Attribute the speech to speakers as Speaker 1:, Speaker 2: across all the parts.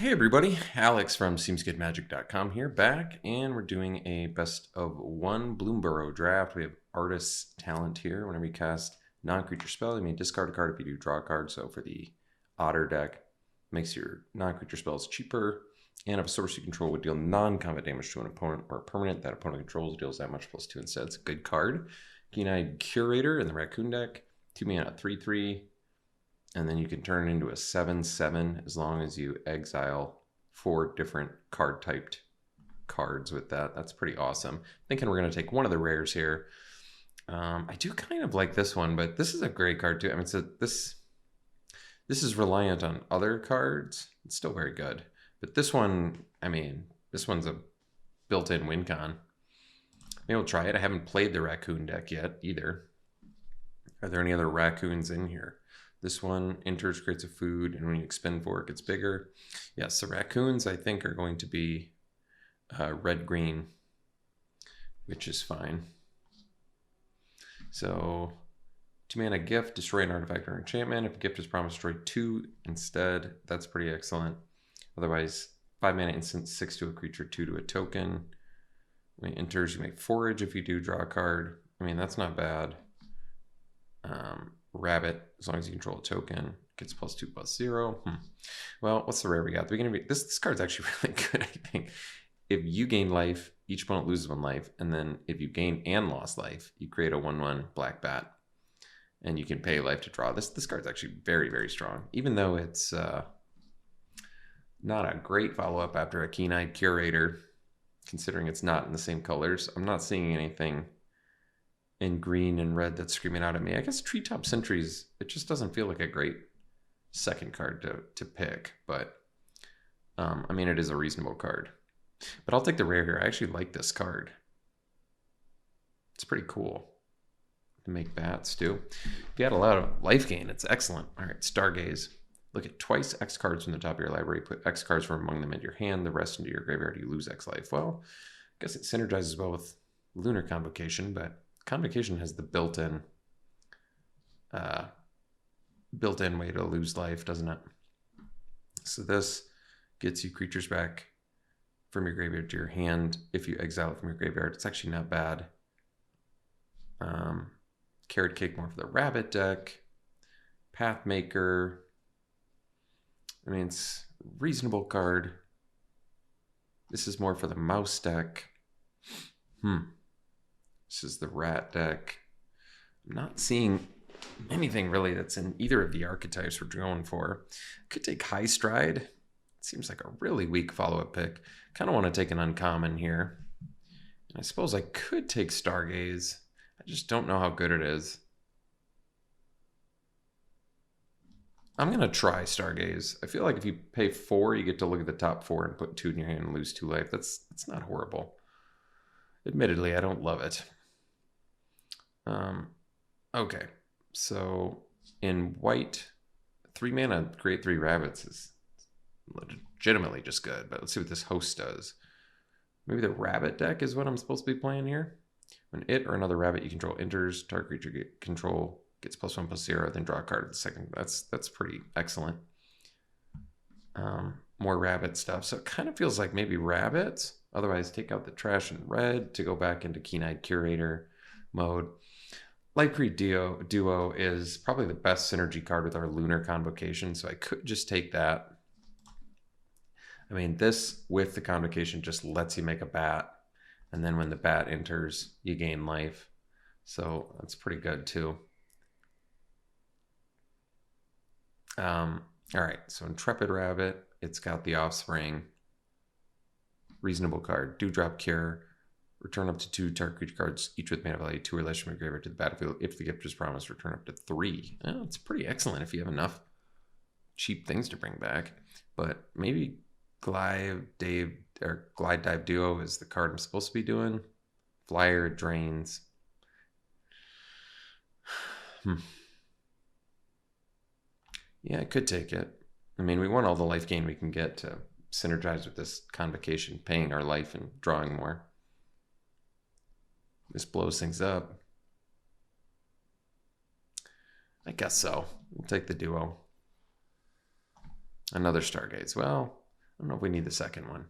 Speaker 1: Hey everybody, Alex from SeemsGoodMagic.com here, back, and we're doing a best of one Bloomburrow draft. We have Artist's Talent here. Whenever you cast non-creature spell, you may discard a card if you do draw a card. So for the Otter deck, makes your non-creature spells cheaper, and if a source you control would deal non-combat damage to an opponent or a permanent that opponent controls, deals that much +2 instead. It's a good card. Keen-Eyed Curator in the Raccoon deck, 2 mana, 3/3. And then you can turn it into a 7/7 as long as you exile 4 different card typed cards with that. That's pretty awesome. Thinking we're going to take one of the rares here. I do kind of like this one, but this is a great card too. I mean, so this is reliant on other cards. It's still very good. But this one, I mean, this one's a built-in win con. Maybe we'll try it. I haven't played the Raccoon deck yet either. Are there any other Raccoons in here? This one enters, creates a food, and when you expend 4, it gets bigger. Yes, the Raccoons, I think, are going to be red-green, which is fine. So, 2 mana gift, destroy an artifact or enchantment. If a gift is promised, destroy 2 instead. That's pretty excellent. Otherwise, 5 mana instant, 6 to a creature, 2 to a token. When it enters, you make forage if you do draw a card. I mean, that's not bad. Rabbit, as long as you control a token, gets +2/+0. Well, what's the rare we got? The beginning of this card's actually really good, I think. If you gain life, each opponent loses 1 life, and then if you gain and lost life, you create a 1/1 black bat, and you can pay life to draw. This card's actually very, very strong, even though it's not a great follow-up after a Keen-Eyed Curator, considering it's not in the same colors. I'm not seeing anything in green and red that's screaming out at me. I guess Treetop Sentries, it just doesn't feel like a great second card to pick, but I mean, it is a reasonable card. But I'll take the rare here. I actually like this card. It's pretty cool to make bats too. If you had a lot of life gain, it's excellent. All right, Stargaze. Look at twice X cards from the top of your library. Put X cards from among them into your hand. The rest into your graveyard. You lose X life. Well, I guess it synergizes well with Lunar Convocation, but Convocation has the built-in way to lose life, doesn't it? So this gets you creatures back from your graveyard to your hand if you exile it from your graveyard. It's actually not bad. Carrot Cake more for the Rabbit deck. Pathmaker. I mean, it's a reasonable card. This is more for the Mouse deck. This is the Rat deck. I'm not seeing anything really that's in either of the archetypes we're going for. Could take High Stride. It seems like a really weak follow-up pick. Kind of want to take an uncommon here. And I suppose I could take Stargaze. I just don't know how good it is. I'm going to try Stargaze. I feel like if you pay 4, you get to look at the top 4 and put 2 in your hand and lose 2 life. That's not horrible. Admittedly, I don't love it. Okay, so in white, 3 mana, create 3 rabbits is legitimately just good, but let's see what this host does. Maybe the rabbit deck is what I'm supposed to be playing here. When it or another rabbit you control enters, target creature control gets +1/+0, then draw a card at the second. That's pretty excellent. More rabbit stuff. So it kind of feels like maybe rabbits. Otherwise, take out the trash and red to go back into Keen-Eyed Curator mode. Lightcreed Duo is probably the best synergy card with our Lunar Convocation, so I could just take that. I mean, this with the Convocation just lets you make a bat, and then when the bat enters, you gain life. So that's pretty good too. All right, so Intrepid Rabbit, it's got the Offspring. Reasonable card. Dewdrop Cure. Return up to 2 target creature cards, each with mana value 2 or less from your graveyard to the battlefield. If the gift is promised, return up to 3. Oh, it's pretty excellent if you have enough cheap things to bring back. But maybe Glide Dive Duo is the card I'm supposed to be doing. Flyer drains. Yeah, I could take it. I mean, we want all the life gain we can get to synergize with this Convocation, paying our life and drawing more. This blows things up. I guess so. We'll take the Duo. Another Stargaze. Well, don't know if we need the second one.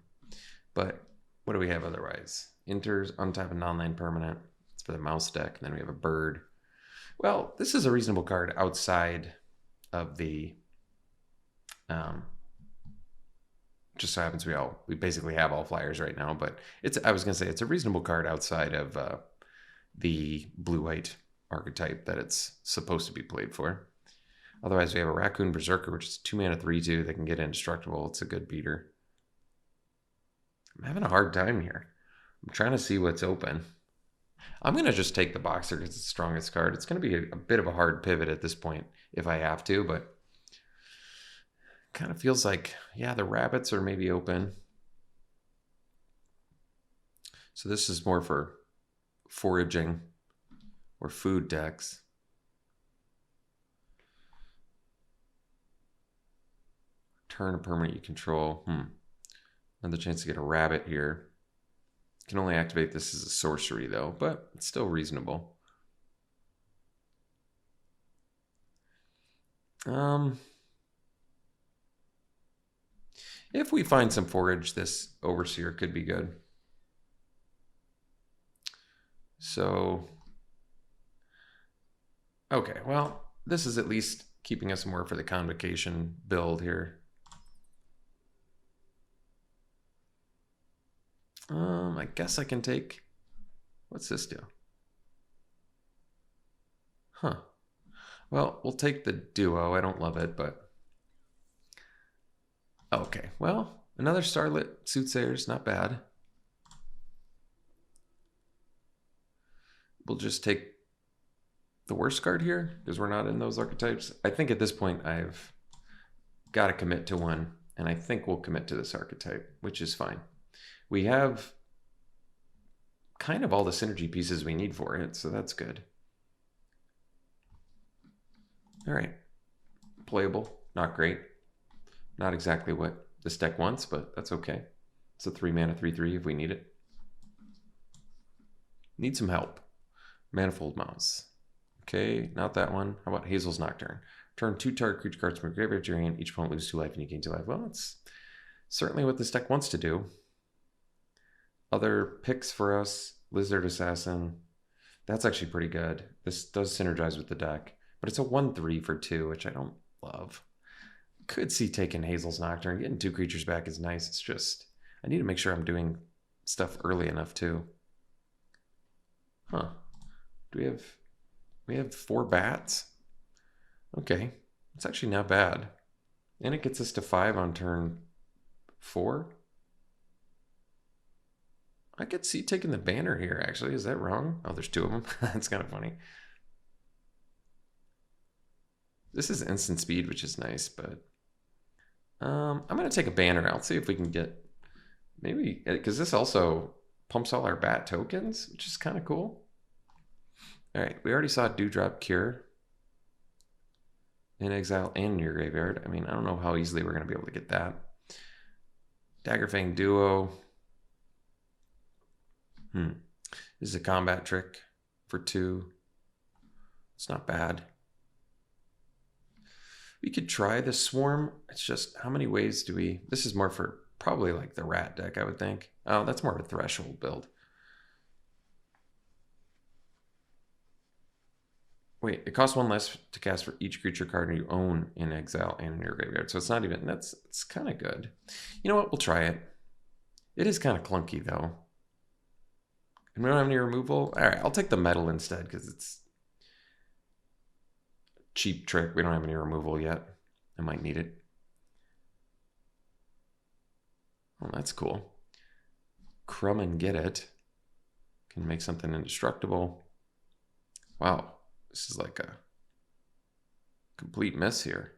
Speaker 1: But what do we have otherwise? Enters, untap a non-land permanent. It's for the mouse deck. And then we have a bird. Well, this is a reasonable card outside of the... just so happens we basically have all flyers right now, but I was gonna say it's a reasonable card outside of the blue-white archetype that it's supposed to be played for. Otherwise, we have a Raccoon Berserker, which is 2 mana 3/2 that can get indestructible. It's a good beater. I'm having a hard time here. I'm trying to see what's open. I'm gonna just take the Boxer because it's the strongest card. It's gonna be a bit of a hard pivot at this point if I have to, but kind of feels like, yeah, the rabbits are maybe open. So this is more for foraging or food decks. Turn a permanent you control. Another chance to get a rabbit here. Can only activate this as a sorcery though, but it's still reasonable. If we find some forage, this Overseer could be good. So, okay, well, this is at least keeping us more for the Convocation build here. I guess I can take, what's this do? Huh. Well, we'll take the duo. I don't love it, but okay. Well, another Starlit Soothsayer's not bad. We'll just take the worst card here because we're not in those archetypes. I think at this point I've got to commit to one, and I think we'll commit to this archetype, which is fine. We have kind of all the synergy pieces we need for it, so that's good. All right, playable, not great. Not exactly what this deck wants, but that's okay. It's a 3 mana 3/3 if we need it. Need some help. Manifold Mouse. Okay, not that one. How about Hazel's Nocturne? Turn 2 target creature cards from your graveyard to your hand. Each opponent loses 2 life and you gain 2 life. Well, that's certainly what this deck wants to do. Other picks for us, Lizard Assassin. That's actually pretty good. This does synergize with the deck, but it's a 1/3 for 2, which I don't love. Could see taking Hazel's Nocturne. Getting 2 creatures back is nice. It's just, I need to make sure I'm doing stuff early enough too. Huh. Do we have 4 bats? Okay. It's actually not bad. And it gets us to 5 on turn 4. I could see taking the banner here, actually. Is that wrong? Oh, there's 2 of them. That's kind of funny. This is instant speed, which is nice, but I'm going to take a banner. I'll see if we can get maybe, because this also pumps all our bat tokens, which is kind of cool. All right, we already saw Dewdrop Cure in exile and in your graveyard. I mean, I don't know how easily we're going to be able to get that. Daggerfang Duo. This is a combat trick for 2. It's not bad. We could try the Swarm. It's just, how many ways do we... This is more for probably like the Rat deck, I would think. Oh, that's more of a Threshold build. Wait, it costs 1 less to cast for each creature card you own in exile and in your graveyard. So it's not even... It's kind of good. You know what? We'll try it. It is kind of clunky, though. And we don't have any removal. All right, I'll take the Metal instead because it's cheap trick. We don't have any removal yet. I might need it. Oh, that's cool. Crumb and get it. Can make something indestructible. Wow, this is like a complete mess here.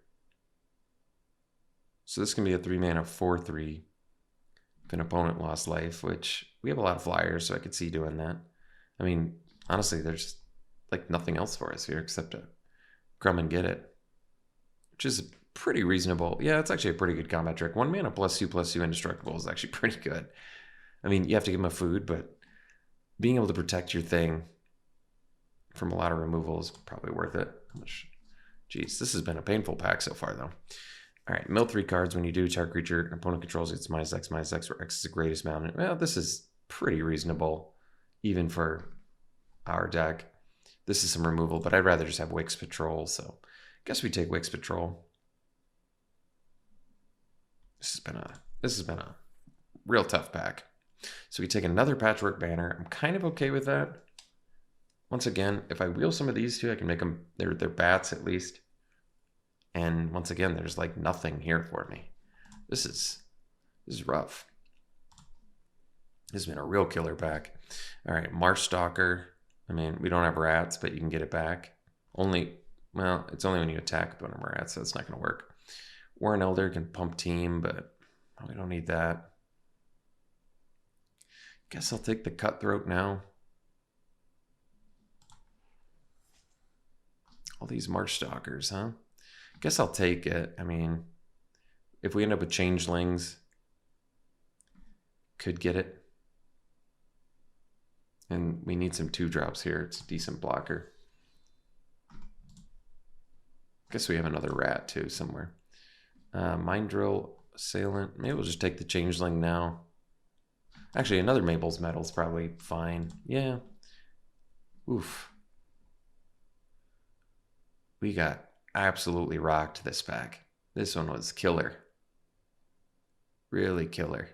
Speaker 1: So this can be a 3 mana 4/3 if an opponent lost life, which we have a lot of flyers, so I could see doing that. I mean, honestly, there's like nothing else for us here except a Crumb and get it, which is pretty reasonable. Yeah, it's actually a pretty good combat trick. 1 mana +2/+2 indestructible is actually pretty good. I mean, you have to give them a food, but being able to protect your thing from a lot of removal is probably worth it. Jeez, this has been a painful pack so far, though. All right, mill 3 cards. When you do, target creature an opponent controls, it's -X, -X, where X is the greatest amount. Well, this is pretty reasonable, even for our deck. This is some removal, but I'd rather just have Wix Patrol, so I guess we take Wix Patrol. This has been a real tough pack. So we take another Patchwork Banner. I'm kind of okay with that. Once again, if I wheel some of these two, I can make them they're bats at least. And once again, there's like nothing here for me. This is rough. This has been a real killer pack. All right, Marshstalker. I mean, we don't have rats, but you can get it back. Well, it's only when you attack with one of our rats, so it's not going to work. Warren Elder can pump team, but we don't need that. Guess I'll take the Cutthroat now. All these Marshstalkers, huh? Guess I'll take it. I mean, if we end up with Changelings, could get it. And we need some 2-drops here. It's a decent blocker. Guess we have another rat too somewhere. Mind Drill, Assailant. Maybe we'll just take the Changeling now. Actually, another Mabel's Metal's probably fine. Yeah. Oof. We got absolutely rocked this pack. This one was killer. Really killer.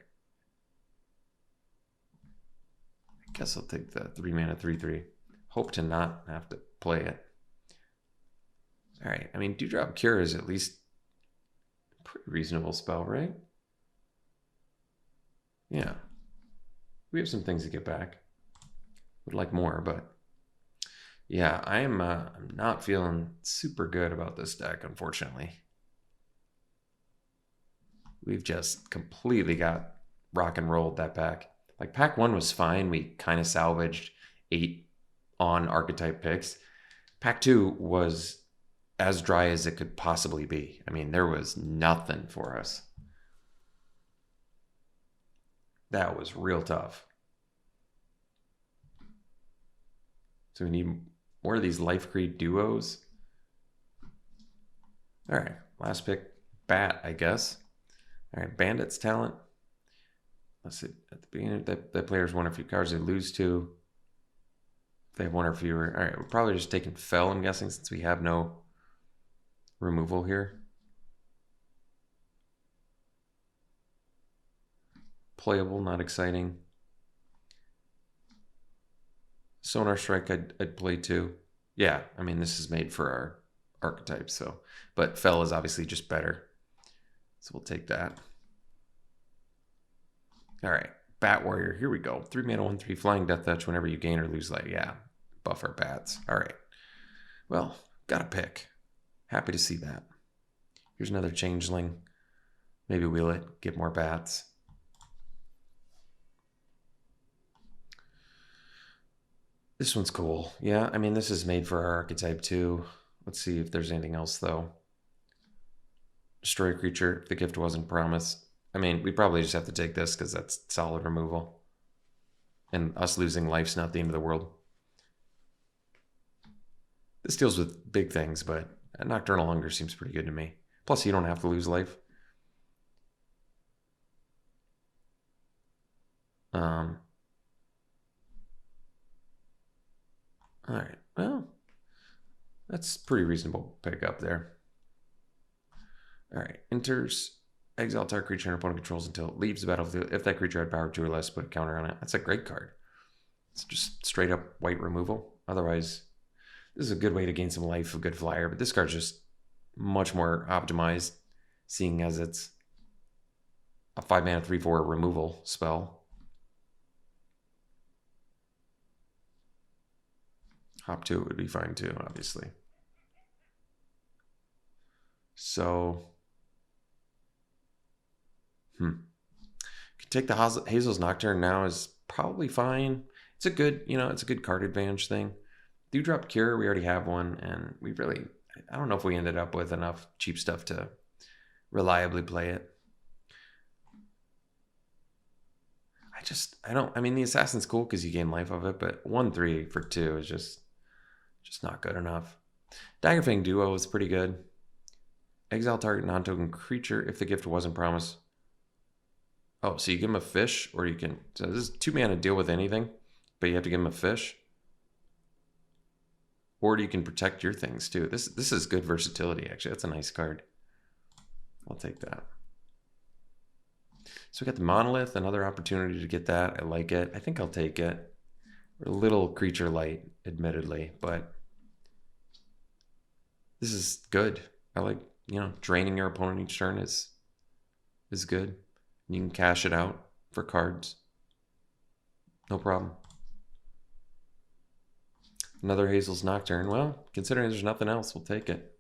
Speaker 1: I guess I'll take the 3-mana 3/3. Hope to not have to play it. All right. I mean, Dewdrop Cure is at least a pretty reasonable spell, right? Yeah. We have some things to get back. Would like more, but yeah, I'm not feeling super good about this deck, unfortunately. We've just completely got rock and rolled that pack. Like pack 1 was fine. We kind of salvaged 8 on archetype picks. Pack 2 was as dry as it could possibly be. I mean, there was nothing for us. That was real tough. So we need more of these Life Creed duos. All right, last pick, Bat, I guess. All right, Bandit's Talent. Let's see, at the beginning, that player's won a few cards they lose to. If they have one or fewer. All right, we're probably just taking Fell, I'm guessing, since we have no removal here. Playable, not exciting. Sonar Strike, I'd play too. Yeah, I mean, this is made for our archetype, so. But Fell is obviously just better. So we'll take that. All right, Bat Warrior, here we go. 3-mana 1/3 Flying Death Touch. Whenever you gain or lose life, yeah, buff our bats. All right, well, got a pick. Happy to see that. Here's another Changeling. Maybe wheel it, get more bats. This one's cool. Yeah, I mean, this is made for our archetype too. Let's see if there's anything else though. Destroy a creature. The gift wasn't promised. I mean, we probably just have to take this because that's solid removal. And us losing life's not the end of the world. This deals with big things, but Nocturnal Hunger seems pretty good to me. Plus, you don't have to lose life. All right, well, that's pretty reasonable pick up there. All right, enters, exile target creature and opponent controls until it leaves the battlefield. If that creature had power 2 or less, put a counter on it. That's a great card. It's just straight up white removal. Otherwise, this is a good way to gain some life, a good flyer, but this card's just much more optimized, seeing as it's a 5-mana 3/4 removal spell. Hop 2 would be fine too, obviously. So, can take the Hazel's Nocturne now is probably fine. It's a good, it's a good card advantage thing. Dewdrop Cure, we already have one, and I don't know if we ended up with enough cheap stuff to reliably play it. I mean, the Assassin's cool because you gain life of it, but 1/3 for 2 is just not good enough. Daggerfang Duo is pretty good. Exile target non-token creature if the gift wasn't promised. Oh, so you give him a fish, or you can... So this is 2 mana deal with anything, but you have to give him a fish. Or you can protect your things, too. This is good versatility, actually. That's a nice card. I'll take that. So we got the Monolith, another opportunity to get that. I like it. I think I'll take it. We're a little creature light, admittedly, but this is good. I like, you know, draining your opponent each turn is good. You can cash it out for cards. No problem. Another Hazel's Nocturne. Well, considering there's nothing else, we'll take it.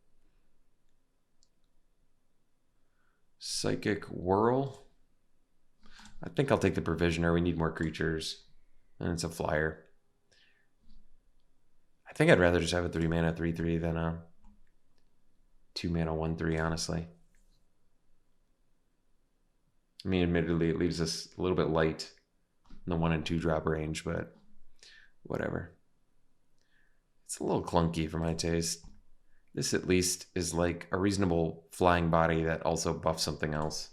Speaker 1: Psychic Whirl. I think I'll take the Provisioner. We need more creatures. And it's a flyer. I think I'd rather just have a 3 mana 3/3 than a 2 mana 1/3, honestly. I mean, admittedly, it leaves us a little bit light in the 1 and 2 drop range, but whatever. It's a little clunky for my taste. This at least is like a reasonable flying body that also buffs something else.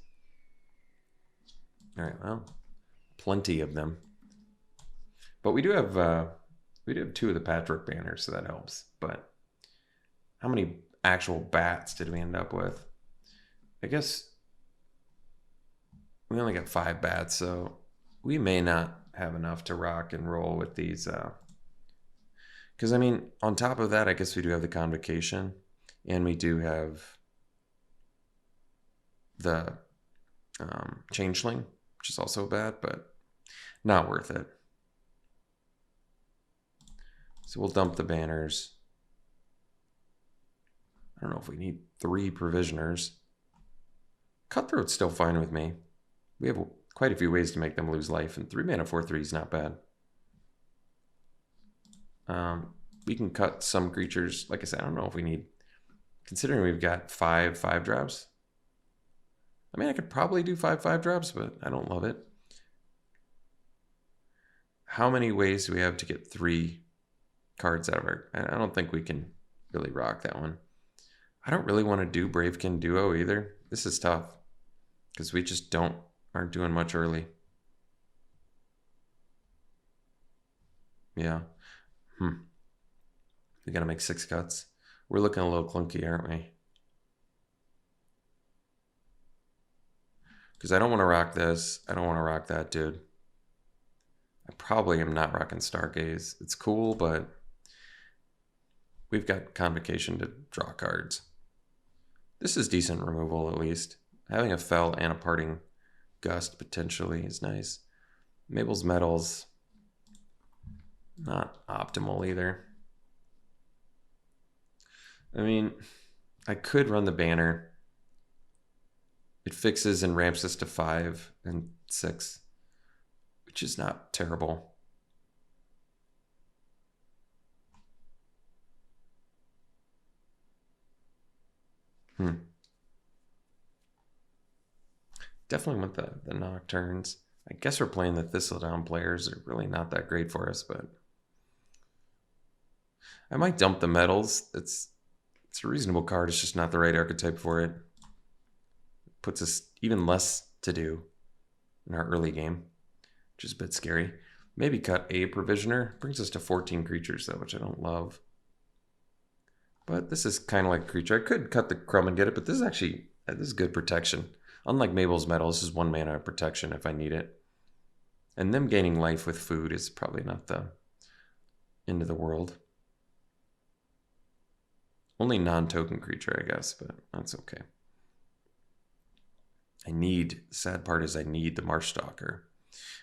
Speaker 1: All right, well, plenty of them. But we do have 2 of the Patchwork banners, so that helps. But how many actual bats did we end up with? I guess we only got 5 bats, so we may not have enough to rock and roll with these. Because, I mean, on top of that, I guess we do have the Convocation, and we do have the Changeling, which is also bad, but not worth it. So we'll dump the banners. I don't know if we need 3 Provisioners. Cutthroat's still fine with me. We have quite a few ways to make them lose life, and 3 mana 4/3 is not bad. We can cut some creatures. Like I said, I don't know if we need... Considering we've got 5 5-drops. I mean, I could probably do 5 5-drops, but I don't love it. How many ways do we have to get 3 cards out of our... I don't think we can really rock that one. I don't really want to do Bravekin Duo either. This is tough. Because we just aren't doing much early. Yeah. We gotta make 6 cuts. We're looking a little clunky, aren't we? Because I don't want to rock this. I don't want to rock that, dude. I probably am not rocking Stargaze. It's cool, but we've got Convocation to draw cards. This is decent removal, at least. Having a Fell and a Parting Gust, potentially, is nice. Mabel's Metals, not optimal either. I mean, I could run the banner. It fixes and ramps us to 5 and 6, which is not terrible. Definitely want the Nocturnes. I guess we're playing the Thistledown players. They're really not that great for us, but I might dump the Metals. It's a reasonable card. It's just not the right archetype for it. It puts us even less to do in our early game, which is a bit scary. Maybe cut a Provisioner. Brings us to 14 creatures, though, which I don't love. But this is kind of like a creature. I could cut the Crumb and get it, but this is good protection. Unlike Mabel's Metal, this is 1 mana protection if I need it. And them gaining life with food is probably not the end of the world. Only non-token creature, I guess, but that's okay. The sad part is I need the Marshstalker.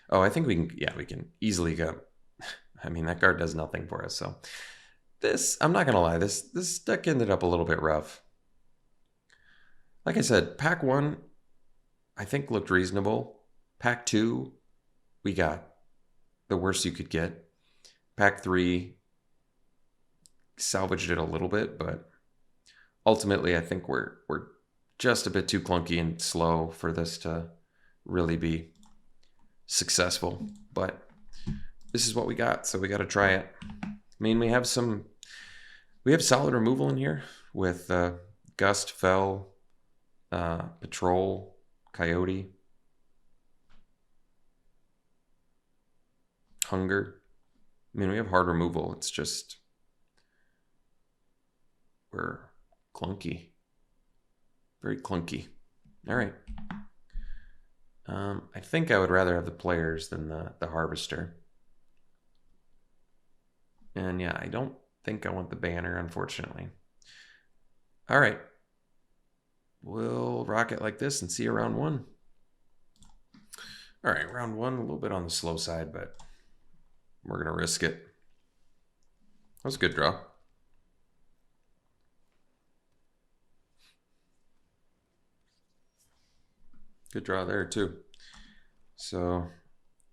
Speaker 1: Oh, I think we can easily go. I mean, that card does nothing for us, so. I'm not going to lie, this deck ended up a little bit rough. Like I said, pack 1, I think looked reasonable. Pack 2, we got the worst you could get. Pack 3, salvaged it a little bit, but ultimately I think we're just a bit too clunky and slow for this to really be successful. But this is what we got, so we got to try it. I mean, we have solid removal in here with Gust, Fell, Patrol, Coyote, Hunger. I mean, we have hard removal. It's just we're clunky. Very clunky. All right. I think I would rather have the players than the Harvester. And yeah, I don't think I want the banner, unfortunately. All right. We'll rock it like this and see you round one. All right, round one, a little bit on the slow side, but we're going to risk it. That was a good draw. Good draw there, too. So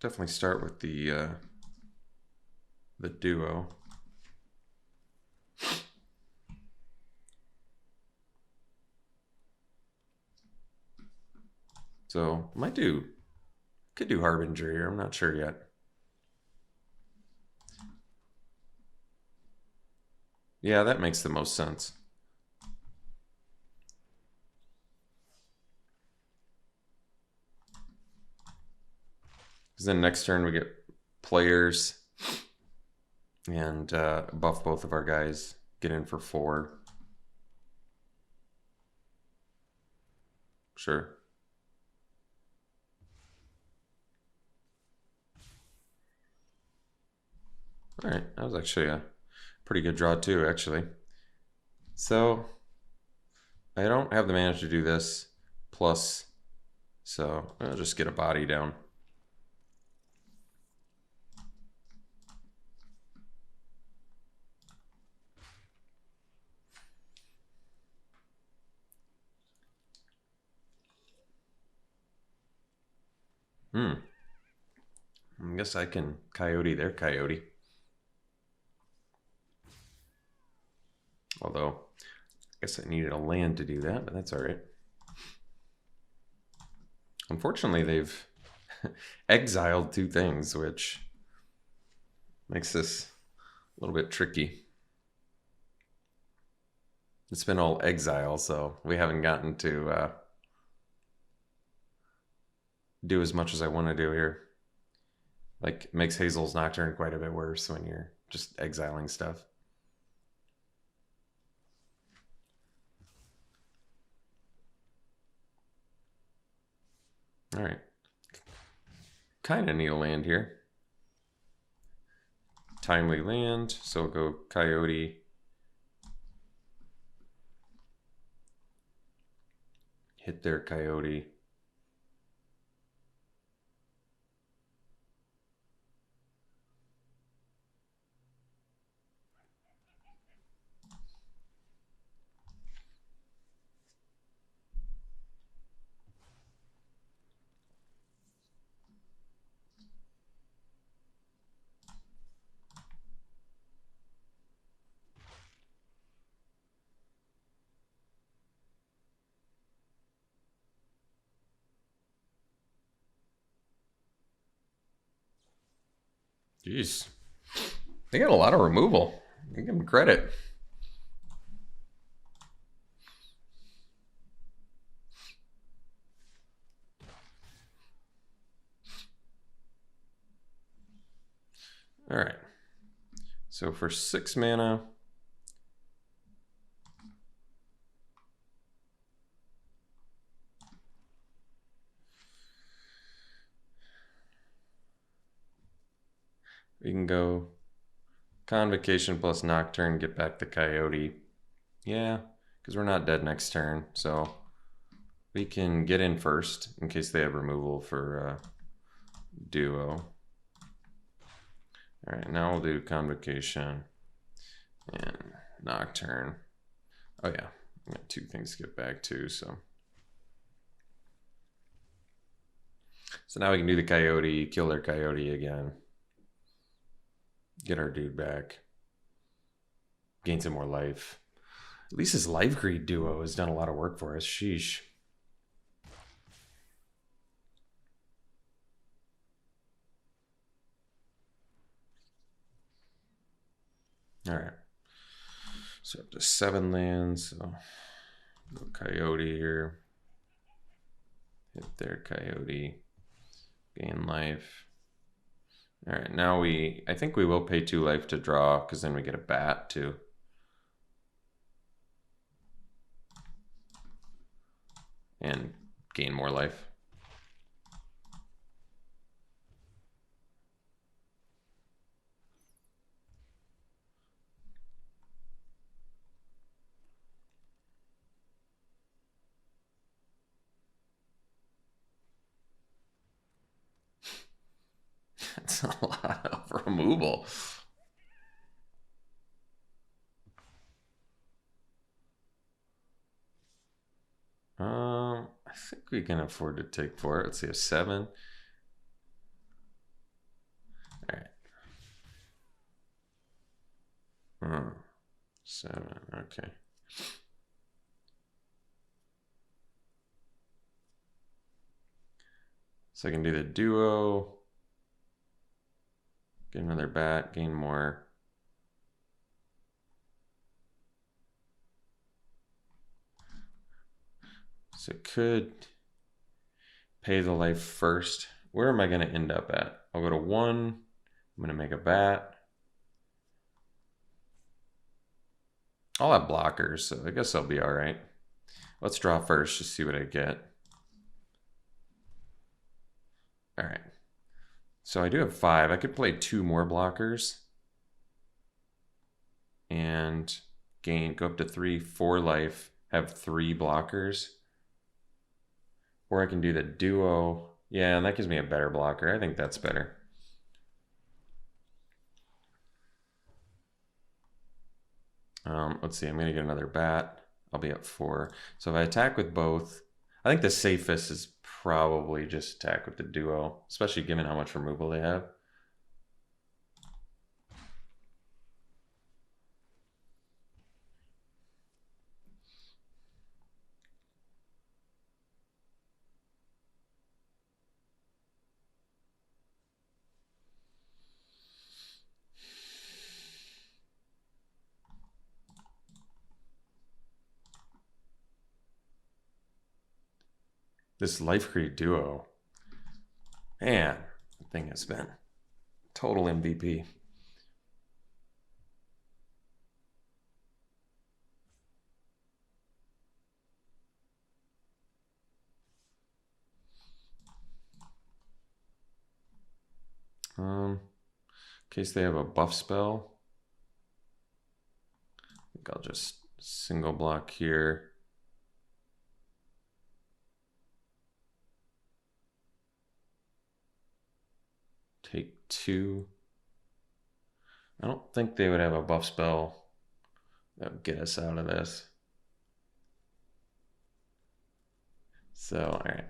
Speaker 1: definitely start with the duo. So could do Harbinger here. I'm not sure yet. Yeah, that makes the most sense. Because then next turn we get players and buff both of our guys. Get in for 4. Sure. All right, that was actually a pretty good draw too, actually. So I don't have the mana to do this, plus, so I'll just get a body down. I guess I can Coyote their Coyote. Although, I guess I needed a land to do that, but that's all right. Unfortunately, they've exiled 2 things, which makes this a little bit tricky. It's been all exile, so we haven't gotten to do as much as I want to do here. Like, makes Hazel's Nocturne quite a bit worse when you're just exiling stuff. All right. Kind of need a land here. Timely land, so we'll go Coyote. Hit their Coyote. Jeez. They got a lot of removal. Give them credit. All right. So for 6 mana, we can go Convocation plus Nocturne, get back the Coyote. Yeah, because we're not dead next turn, so we can get in first in case they have removal for duo. All right, now we'll do Convocation and Nocturne. Oh yeah, I got 2 things to get back to, so. So now we can do the Coyote, kill their Coyote again. Get our dude back. Gain some more life. At least his Life Greed duo has done a lot of work for us. Sheesh. All right. So up to 7 lands. So go Coyote here. Hit their coyote. Gain life. All right, now I think we will pay 2 life to draw, because then we get a bat too. And gain more life. That's a lot of removal. I think we can afford to take 4. Let's see, a 7. All right. 7. Okay. So I can do the duo. Get another bat. Gain more. So it could pay the life first. Where am I going to end up at? I'll go to 1. I'm going to make a bat. I'll have blockers, so I guess I'll be all right. Let's draw first, just see what I get. All right. So I do have 5. I could play 2 more blockers and go up to 3, 4 life, have 3 blockers. Or I can do the duo. Yeah, and that gives me a better blocker. I think that's better. Let's see, I'm going to get another bat. I'll be at 4. So if I attack with both, I think the safest is probably just attack with the duo, especially given how much removal they have. This Life Creed duo, man, the thing has been total MVP. In case they have a buff spell, I think I'll just single block here. Take 2. I don't think they would have a buff spell that would get us out of this. So, all right.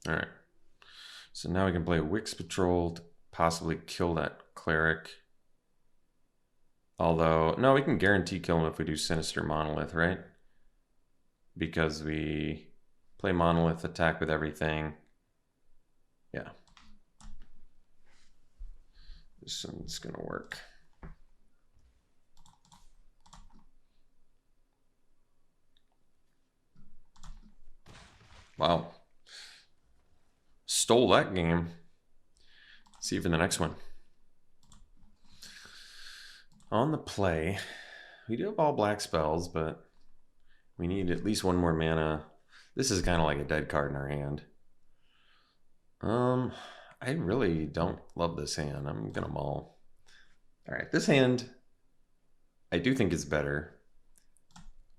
Speaker 1: All right. So now we can play Wix Patrol to possibly kill that cleric. Although, no, we can guarantee kill him if we do Sinister Monolith, right? Because we play Monolith, attack with everything. Yeah. This one's going to work. Wow. Stole that game. Let's see for the next one. On the play, we do have all black spells, but we need at least 1 more mana. This is kind of like a dead card in our hand. I really don't love this hand. I'm gonna mull. All right, this hand I do think is better.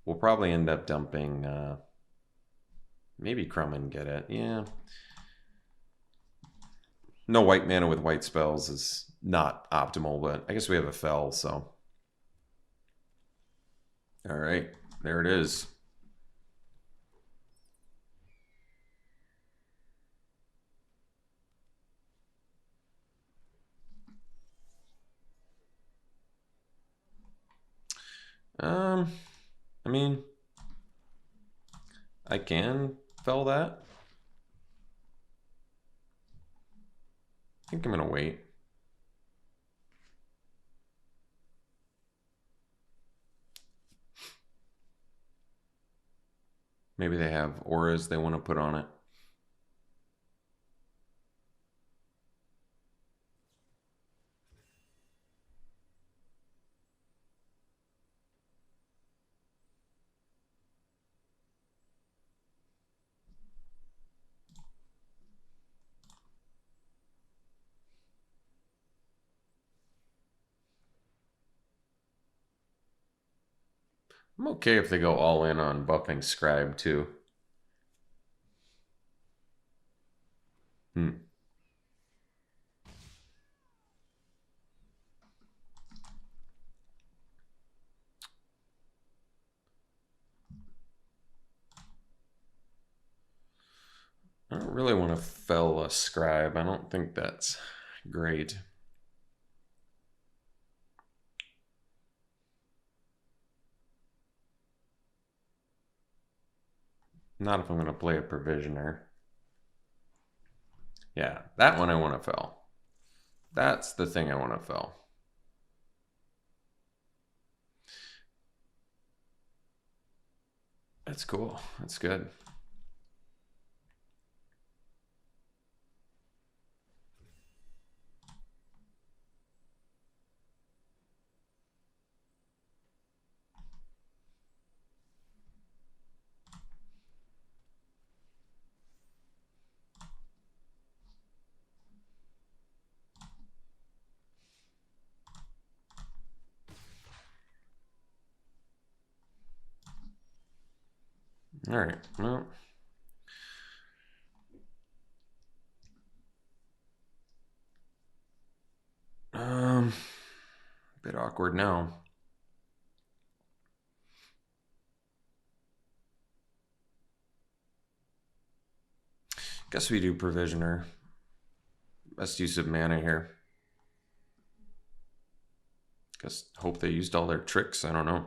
Speaker 1: We'll probably end up dumping maybe Crumb and get it. Yeah. No white mana with white spells is not optimal, but I guess we have a fell, so. All right, there it is. I mean, I can fell that. I think I'm gonna wait. Maybe they have auras they want to put on it. I'm okay if they go all in on buffing Scribe too. Hmm. I don't really want to fell a Scribe. I don't think that's great. Not if I'm going to play a Provisioner. Yeah, that one I want to fell. That's the thing I want to fell. That's cool. That's good. All right. Well, bit awkward now. Guess we do Provisioner. Best use of mana here. Guess hope they used all their tricks. I don't know.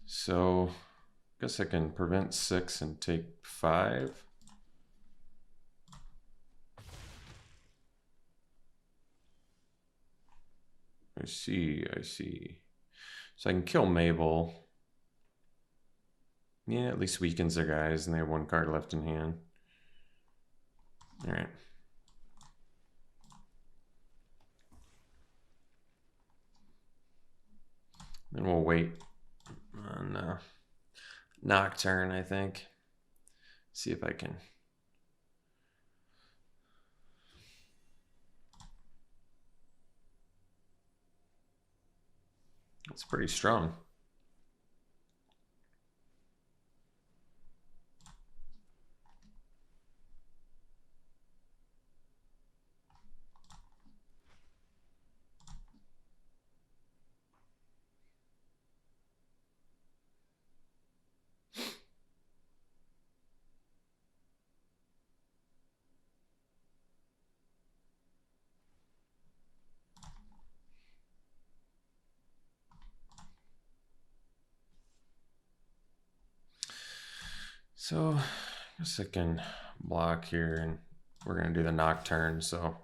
Speaker 1: So, guess I can prevent 6 and take 5. I see. So I can kill Mabel. Yeah, at least weakens their guys, and they have 1 card left in hand. All right. Then we'll wait on Nocturne, I think. See if I can. It's pretty strong. So I guess I can block here, and we're going to do the Nocturne, so.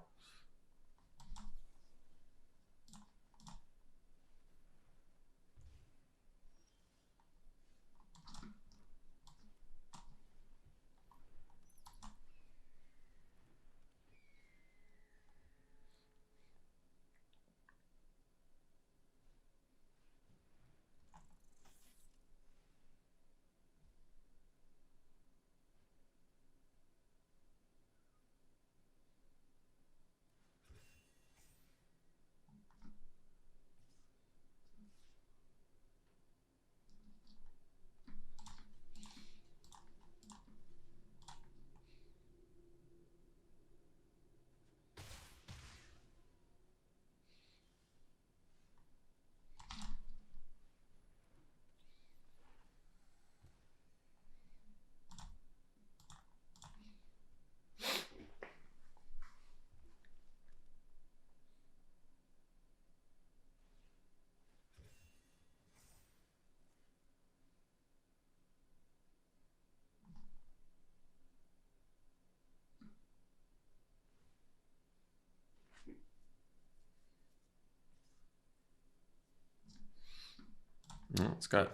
Speaker 1: Well, it's got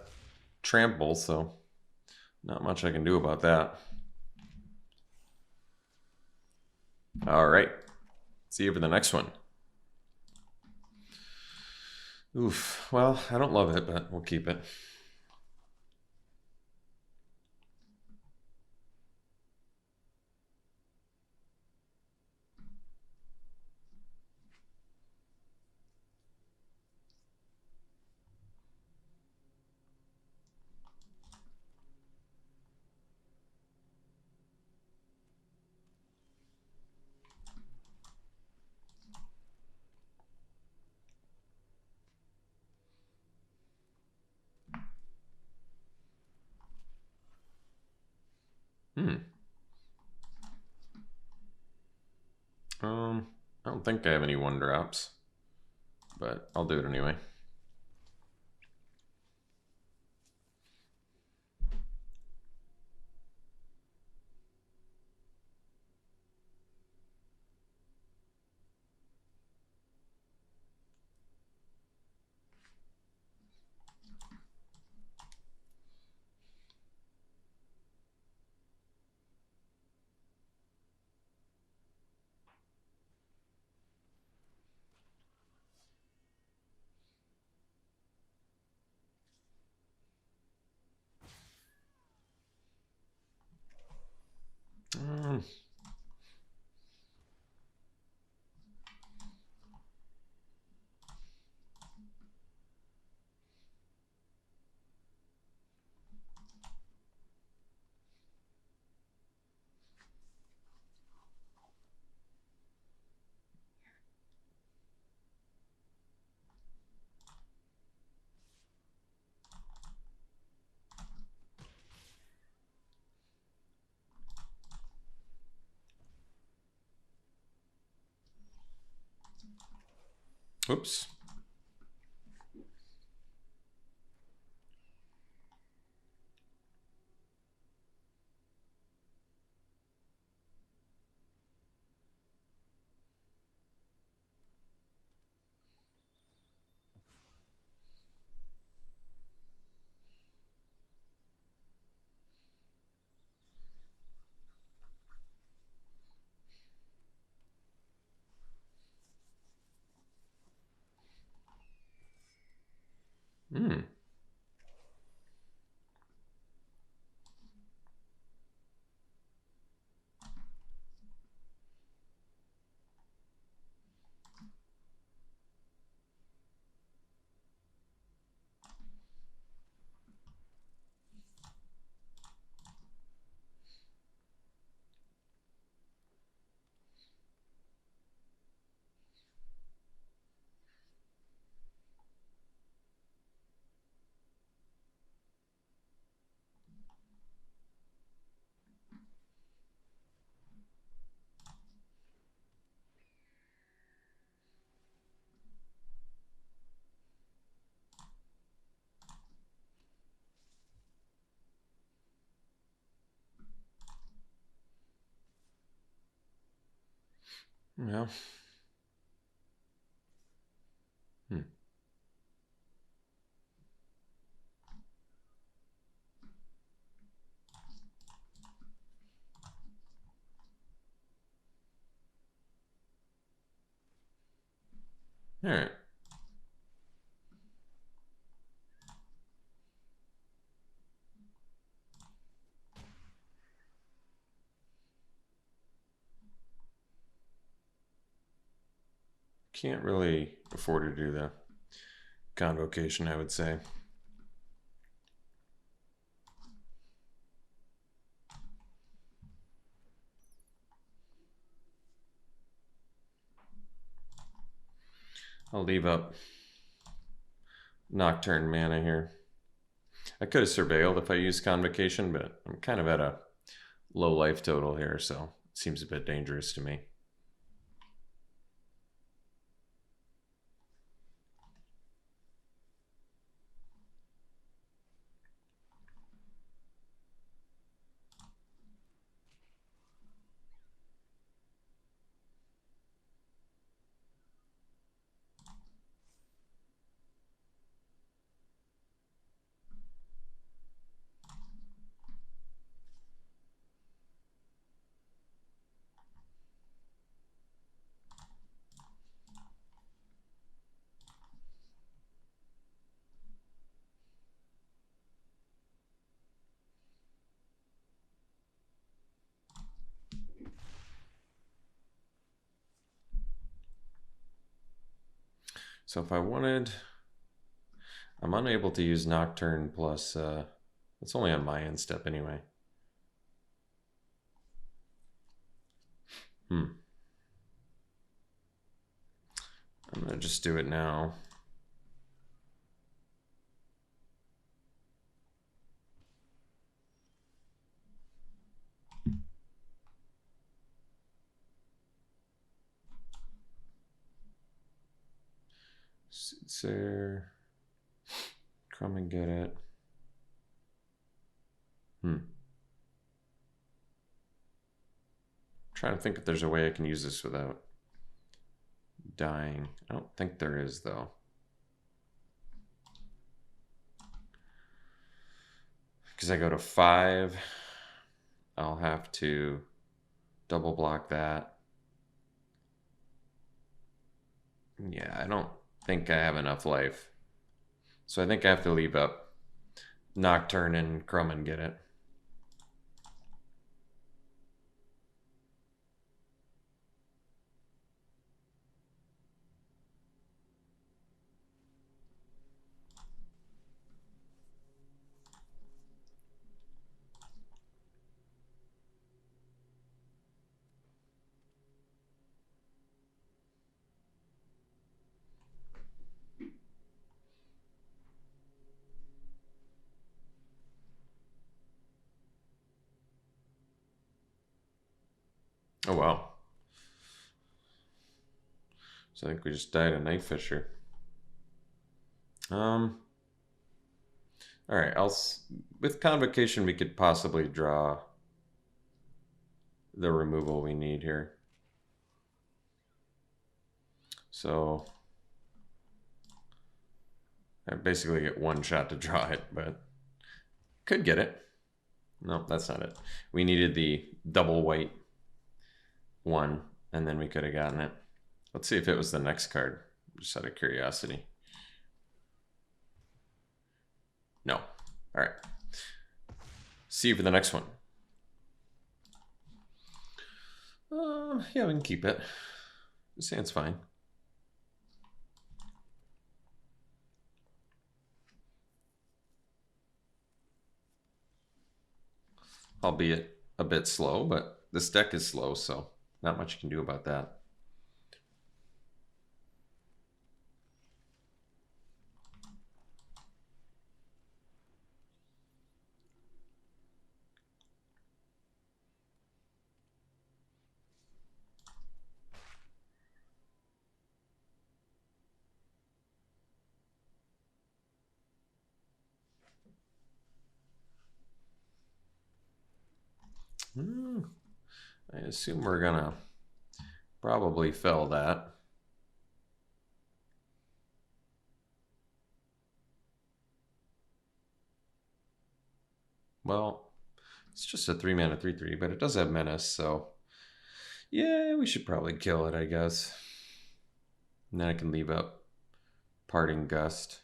Speaker 1: trample, so not much I can do about that. All right. See you for the next one. Oof. Well, I don't love it, but we'll keep it. I don't think I have any 1-drops, but I'll do it anyway. Oops. Hmm. Yeah. Hmm. All right. Can't really afford to do the convocation, I would say. I'll leave up Nocturne mana here. I could have surveilled if I used convocation, but I'm kind of at a low life total here, so it seems a bit dangerous to me. So if I wanted, I'm unable to use Nocturne plus, it's only on my end step anyway. I'm gonna just do it now. Sits there. Come and get it. Trying to think if there's a way I can use this without dying. I don't think there is, though. Because I go to 5, I'll have to double block that. Yeah, I don't think I have enough life. So I think I have to leave up Nocturne and Crumb and get it. Oh, wow. So I think we just died a Night Fisher. All right, with Convocation, we could possibly draw the removal we need here. So I basically get one shot to draw it, but could get it. No, that's not it. We needed the double white one, and then we could have gotten it. Let's see if it was the next card, just out of curiosity. No. All right. See you for the next one. Yeah, we can keep it. This hand's fine. Albeit a bit slow, but this deck is slow, so not much you can do about that. I assume we're gonna probably fell that. Well, it's just a 3-mana 3/3, but it does have menace, so yeah, we should probably kill it, I guess. And then I can leave up Parting Gust.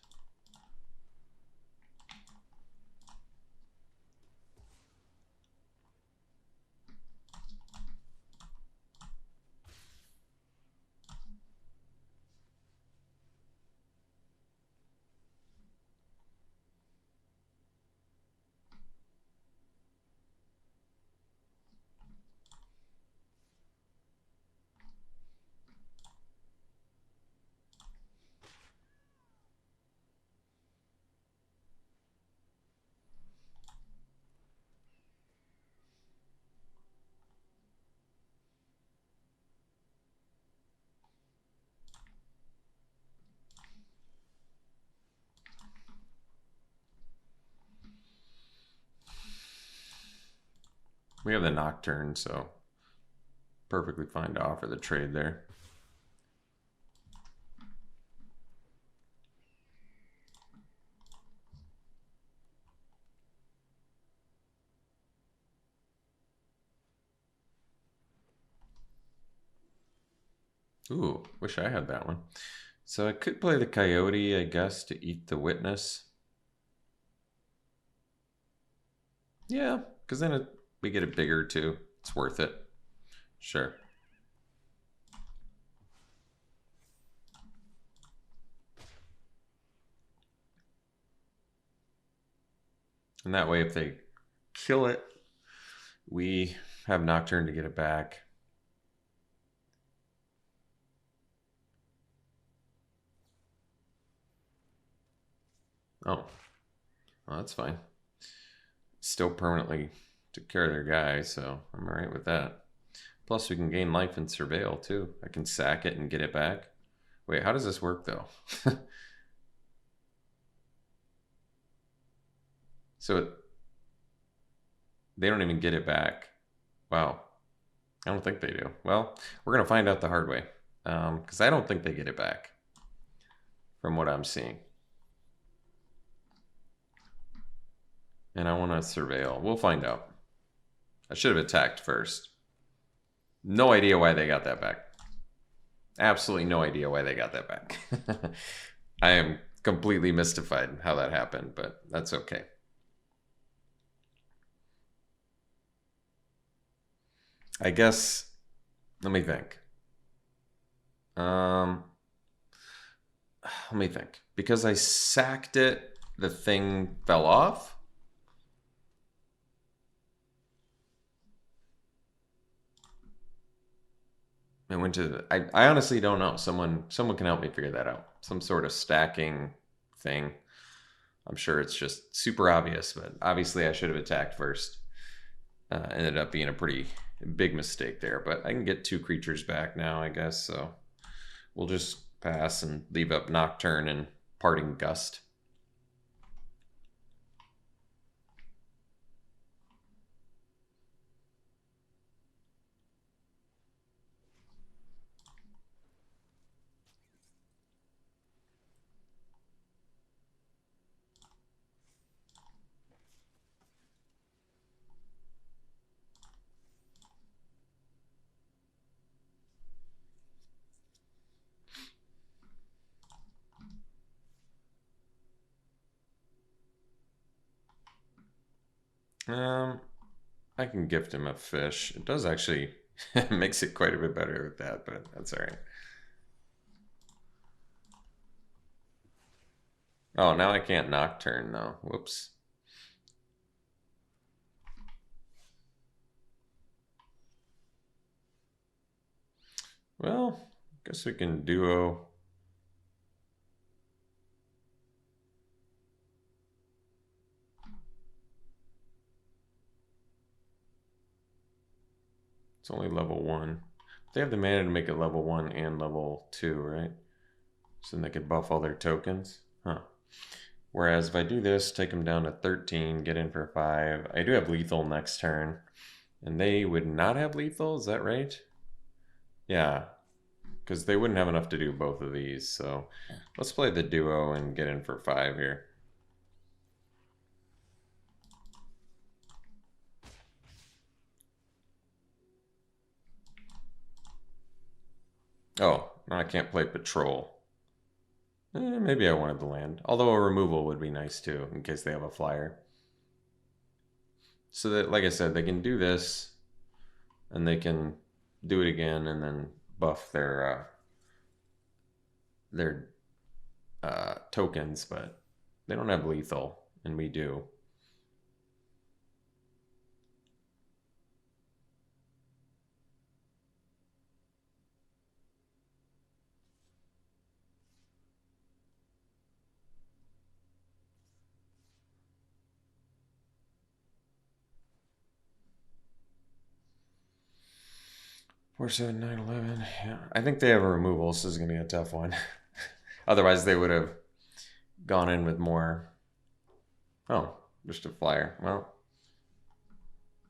Speaker 1: We have the Nocturne, so perfectly fine to offer the trade there. Ooh, wish I had that one. So I could play the Coyote, I guess, to eat the Witness. Yeah, because then we get it bigger too. It's worth it. Sure. And that way, if they kill it, we have Nocturne to get it back. Oh, well, that's fine. Still permanently took care of their guy, so I'm all right with that. Plus, we can gain life and surveil too. I can sack it and get it back. Wait, how does this work though? So they don't even get it back. Wow. I don't think they do. Well, we're going to find out the hard way. Because I don't think they get it back. From what I'm seeing. And I want to surveil. We'll find out. I should have attacked first. No idea why they got that back. Absolutely no idea why they got that back. I am completely mystified how that happened, but that's okay. I guess, let me think. Let me think. Because I sacked it, the thing fell off? I went to, I honestly don't know. Someone can help me figure that out. Some sort of stacking thing. I'm sure it's just super obvious, but obviously I should have attacked first. Ended up being a pretty big mistake there, but I can get 2 creatures back now, I guess. So we'll just pass and leave up Nocturne and Parting Gust. I can gift him a fish. It does actually makes it quite a bit better with that, but that's all right. Oh, now I can't Nocturne though. Whoops. Well, guess we can duo. It's only level 1. They have the mana to make it level 1 and level 2, right? So then they could buff all their tokens. Huh. Whereas if I do this, take them down to 13, get in for 5. I do have lethal next turn. And they would not have lethal, is that right? Yeah. Because they wouldn't have enough to do both of these. So let's play the duo and get in for 5 here. Oh, I can't play patrol. Maybe I wanted the land. Although a removal would be nice too, in case they have a flyer. So that, like I said, they can do this, and they can do it again, and then buff their tokens, but they don't have lethal, and we do. Four, 7, 9, 11. Yeah, I think they have a removal, so this is gonna be a tough one. Otherwise, they would have gone in with more. Oh, just a flyer. Well,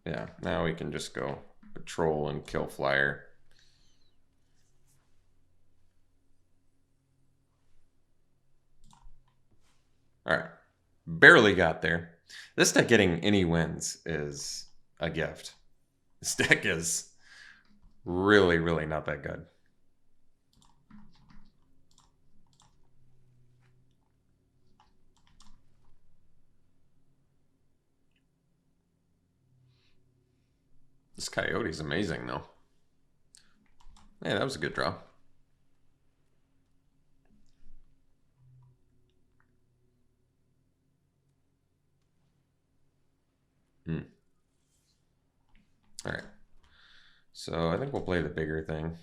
Speaker 1: yeah. Now we can just go patrol and kill flyer. All right, barely got there. This deck getting any wins is a gift. This deck is really, really not that good. This Coyote's amazing, though. Yeah, that was a good draw. So I think we'll play the bigger thing.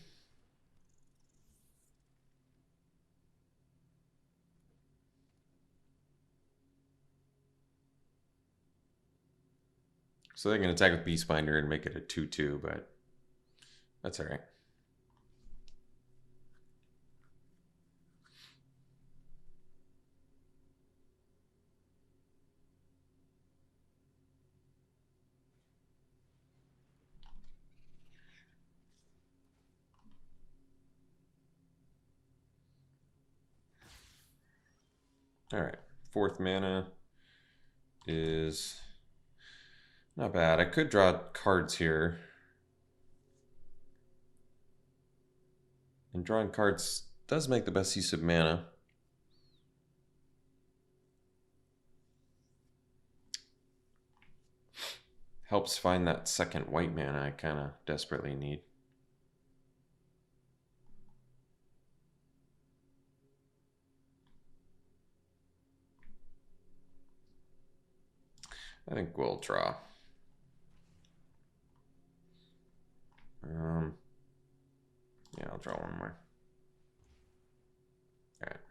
Speaker 1: So they can attack with Beastbinder and make it a 2/2, but that's all right. All right, 4th mana is not bad. I could draw cards here. And drawing cards does make the best use of mana. Helps find that second white mana I kind of desperately need. I think we'll draw. Yeah, I'll draw one more. All right.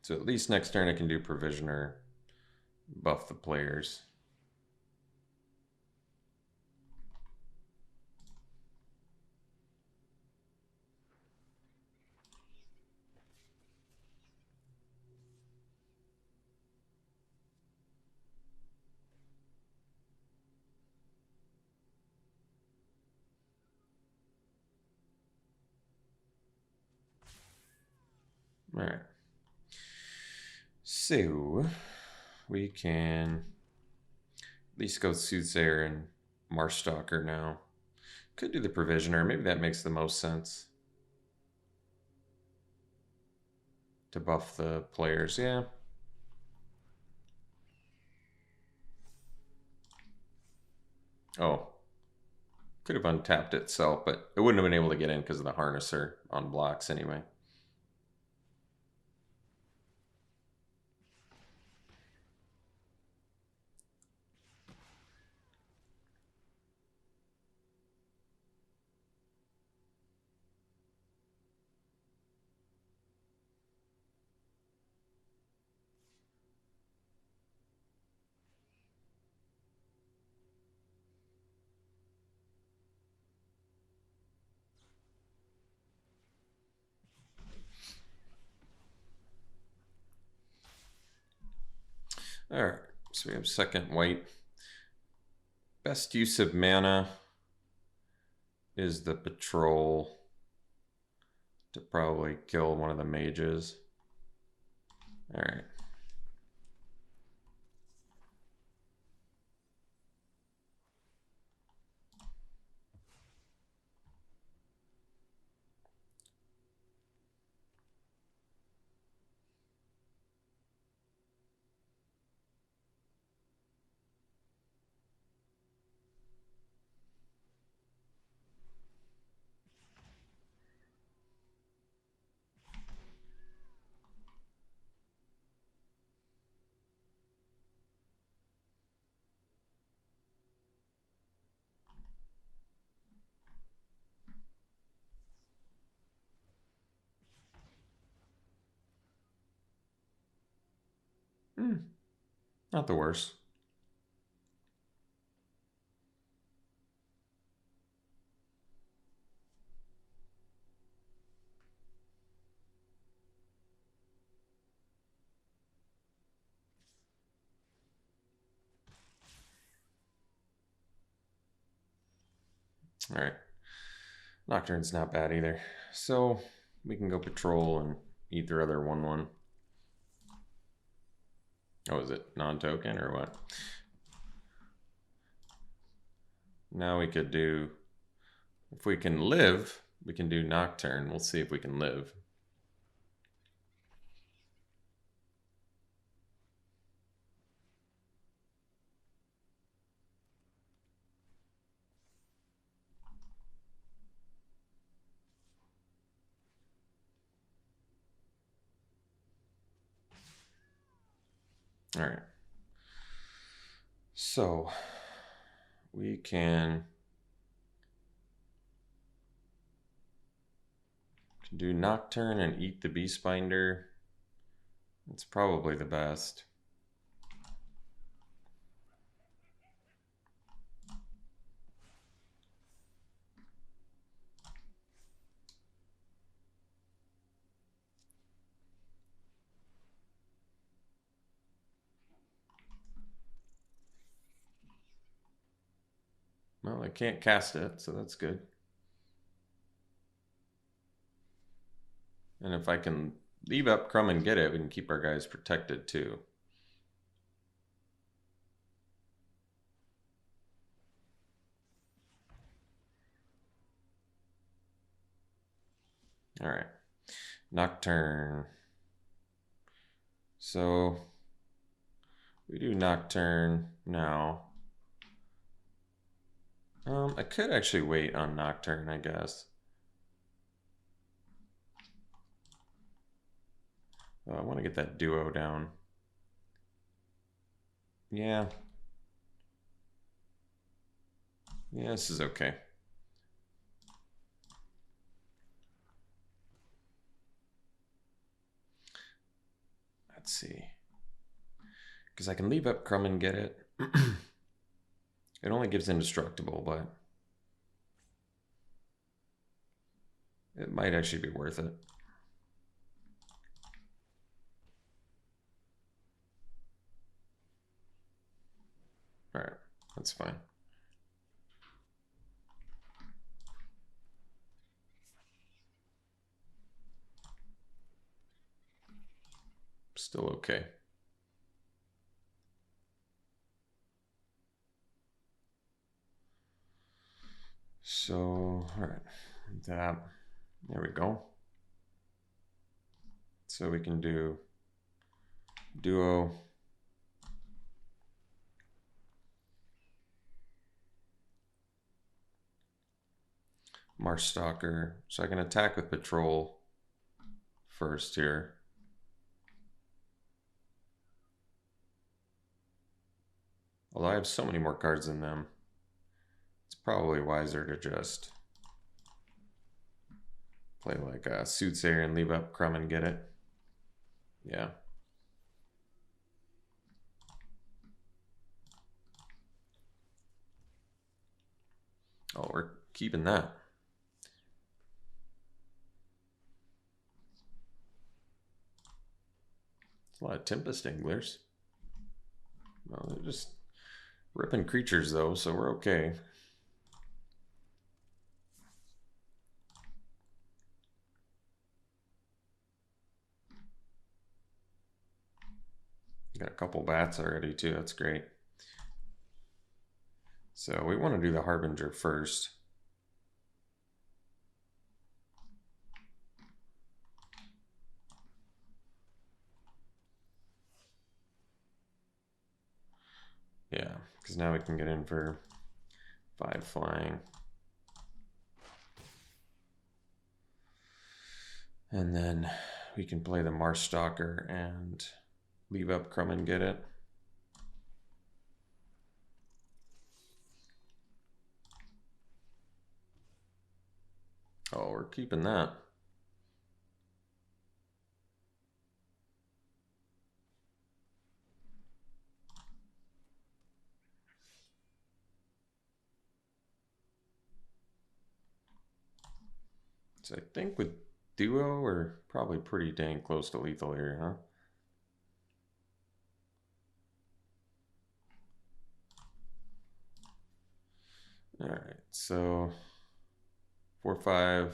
Speaker 1: So at least next turn I can do Provisioner, buff the players. All right. So we can at least go Soothsayer and Marstalker now. Could do the Provisioner. Maybe that makes the most sense. To buff the players, yeah. Oh. Could have untapped itself, but it wouldn't have been able to get in because of the Harnesser on blocks anyway. All right, so we have second white. Best use of mana is the Patrol to probably kill one of the mages. All right. Not the worst. All right. Nocturne's not bad either. So we can go Patrol and eat their other 1/1. Oh, is it non-token or what? Now we could do, if we can live, we can do Nocturne. We'll see if we can live. All right. So we can do Nocturne and eat the Beastbinder. It's probably the best. Well, I can't cast it, so that's good. And if I can leave up Crumb and get it, we can keep our guys protected too. All right, Nocturne. So we do Nocturne now. I could actually wait on Nocturne, I guess. I want to get that duo down. Yeah. Yeah, this is okay. Let's see. Because I can leave up Crumb and get it. It only gives indestructible, but it might actually be worth it. All right, that's fine. Still okay. So, all right, that, there we go. So we can do duo. Marshstalker. So I can attack with Patrol first here. Although I have so many more cards than them, it's probably wiser to just play like a Soothsayer and leave up Crumb and get it. Yeah. Oh, we're keeping that. It's a lot of Tempest Anglers. Well, they're just ripping creatures though, so we're okay. Got a couple bats already too, that's great. So we want to do the Harbinger first. Yeah, because now we can get in for 5 flying. And then we can play the Marshstalker and leave up Crumb and get it. Oh, we're keeping that. So I think with duo, we're probably pretty dang close to lethal here, huh? All right, so 4/5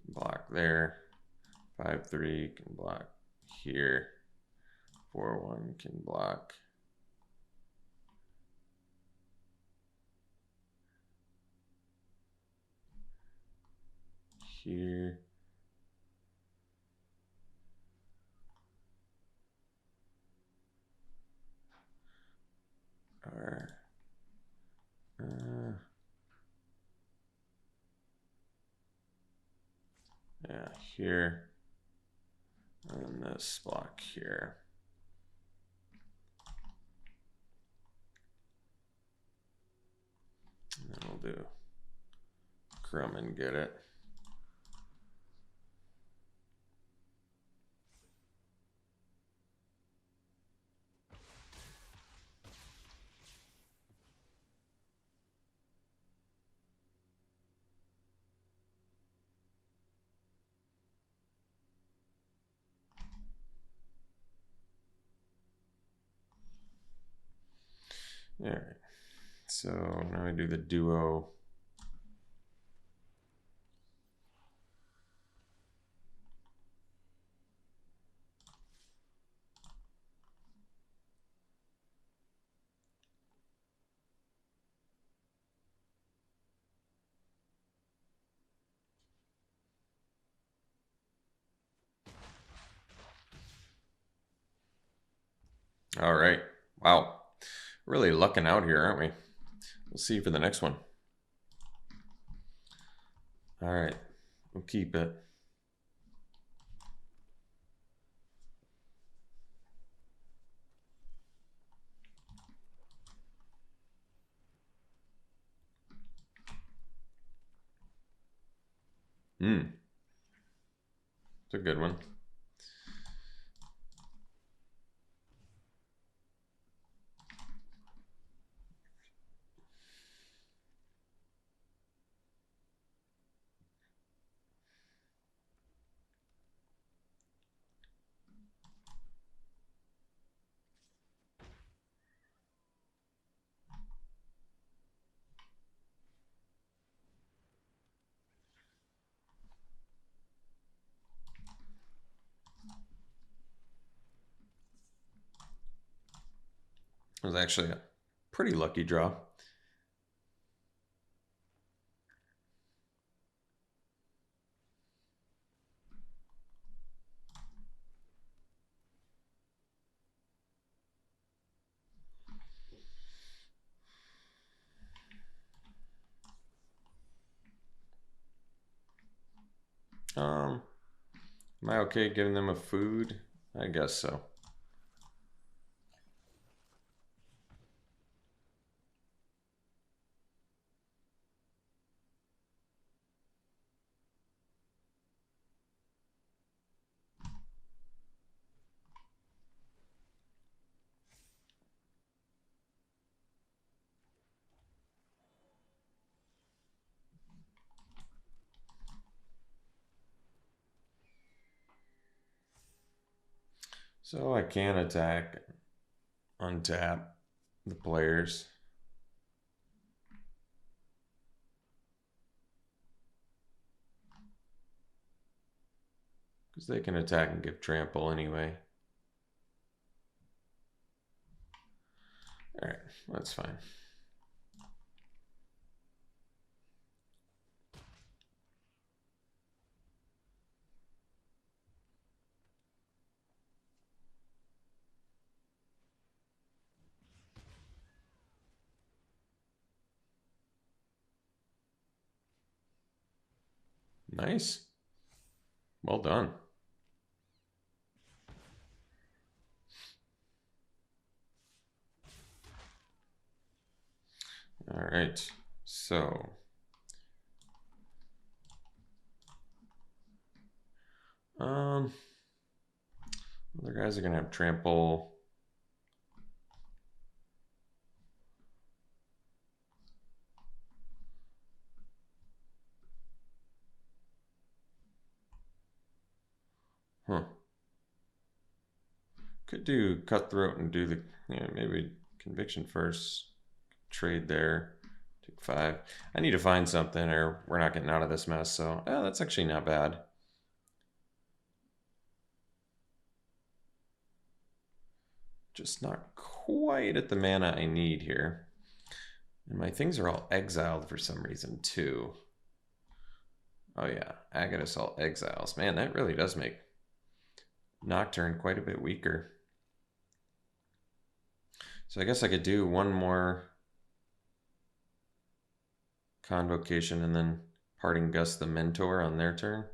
Speaker 1: can block there. 5/3 can block here. 4/1 can block here. Or yeah, here. And this block here. do crumb and get it. All right, so now we do the duo. All right, wow, really lucking out here, aren't we? We'll see for the next one. All right, we'll keep it. It's a good one. It was actually a pretty lucky draw. Am I okay giving them a food? I guess so. So I can attack, untap the players. Because they can attack and give trample anyway. All right, that's fine. Nice. Well done. All right, so other guys are gonna have trample. Could do cutthroat and do the, maybe conviction first. Trade there. Take 5. I need to find something or we're not getting out of this mess. So that's actually not bad. Just not quite at the mana I need here. And my things are all exiled for some reason too. Oh yeah, Agatus all exiles. Man, that really does make Nocturne quite a bit weaker. So I guess I could do one more Convocation and then Parting Gust the Mentor on their turn.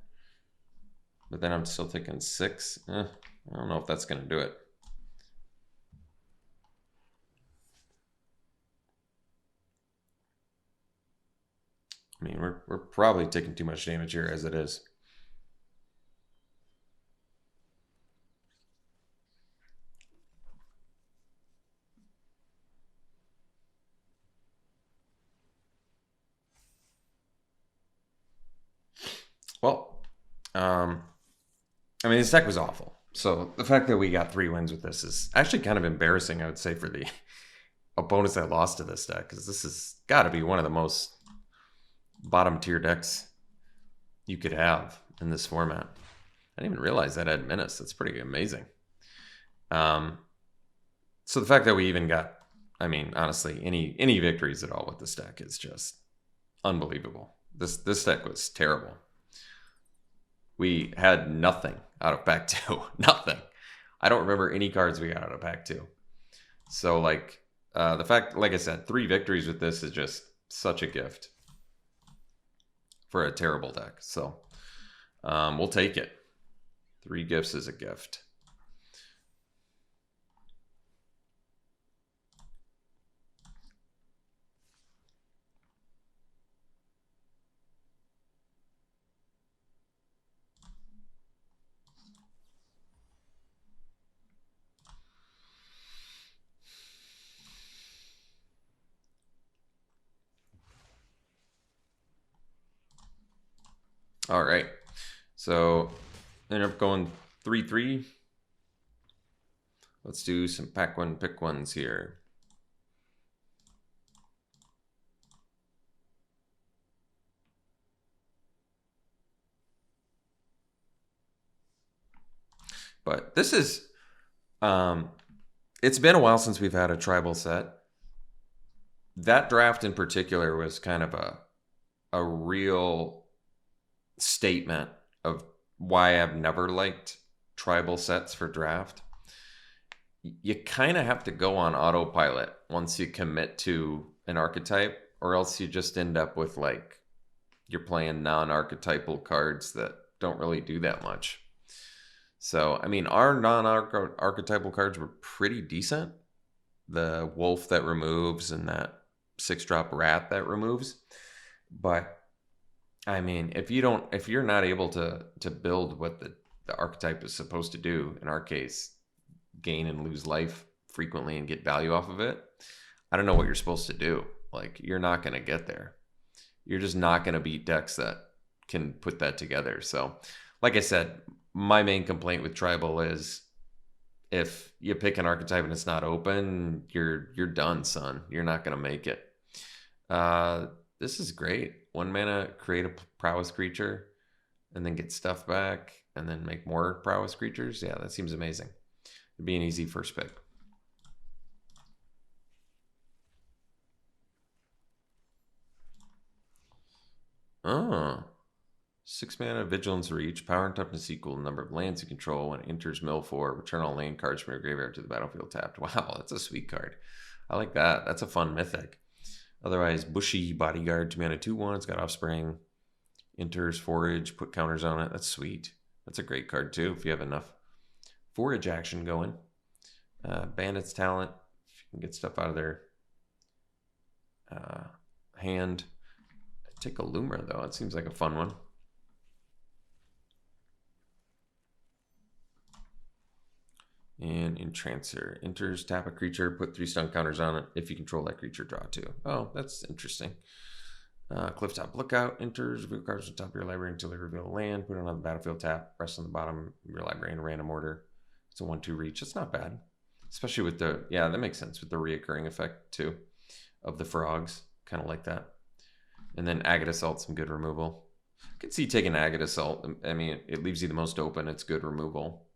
Speaker 1: But then I'm still taking 6. I don't know if that's going to do it. I mean, we're probably taking too much damage here as it is. Well, I mean, this deck was awful. So the fact that we got 3 wins with this is actually kind of embarrassing, I would say, for the opponents that lost to this deck, because this has got to be one of the most bottom tier decks you could have in this format. I didn't even realize that had menace. That's pretty amazing. So the fact that we even got, I mean, honestly, any victories at all with this deck is just unbelievable. This deck was terrible. We had nothing out of pack 2. Nothing. I don't remember any cards we got out of pack 2. So, like, the fact, like I said, 3 victories with this is just such a gift for a terrible deck. So, we'll take it. 3 gifts is a gift. All right, so ended up going 3-3. Let's do some pack 1 pick 1s here. But this is, it's been a while since we've had a tribal set. That draft in particular was kind of a real statement of why I've never liked tribal sets for draft. You kind of have to go on autopilot once you commit to an archetype, or else you just end up with, like, you're playing non-archetypal cards that don't really do that much. So, I mean, our non-archetypal cards were pretty decent. The wolf that removes and that 6-drop rat that removes. But I mean, if you're not able to build what the archetype is supposed to do, in our case, gain and lose life frequently and get value off of it, I don't know what you're supposed to do. Like, you're not going to get there. You're just not going to beat decks that can put that together. So, like I said, my main complaint with tribal is if you pick an archetype and it's not open, you're done, son. You're not going to make it. This is great. 1 mana, create a prowess creature, and then get stuff back, and then make more prowess creatures. Yeah, that seems amazing. It'd be an easy first pick. Oh. 6 mana, Vigilance Reach, power and toughness equal to the number of lands you control. When it enters mill 4, return all land cards from your graveyard to the battlefield tapped. Wow, that's a sweet card. I like that. That's a fun mythic. Otherwise, Bushy Bodyguard, 2 mana, 2/1. It's got Offspring. Enters, forage, put counters on it. That's sweet. That's a great card too if you have enough forage action going. Bandit's Talent, if you can get stuff out of their hand. Take a Loomer though. It seems like a fun one. And Entrancer. Enters, tap a creature, put 3 stun counters on it. If you control that creature, draw 2. Oh, that's interesting. Clifftop Lookout. Enters, reveal cards on top of your library until they reveal a land. Put it on the battlefield tap. Rest on the bottom of your library in a random order. It's a 1/2 reach. It's not bad. Especially with the, yeah, that makes sense with the reoccurring effect too of the frogs. Kind of like that. And then Agate Assault, some good removal. I can see taking Agate Assault. I mean, it leaves you the most open. It's good removal.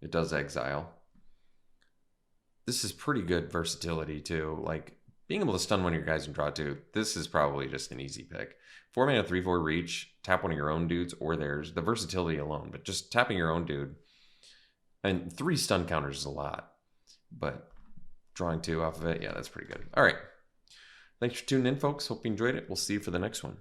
Speaker 1: It does exile. This is pretty good versatility too. Like, being able to stun one of your guys and draw 2. This is probably just an easy pick. 4 mana, 3/4 reach. Tap one of your own dudes or theirs. The versatility alone, but just tapping your own dude. And 3 stun counters is a lot. But drawing 2 off of it, yeah, that's pretty good. All right. Thanks for tuning in, folks. Hope you enjoyed it. We'll see you for the next one.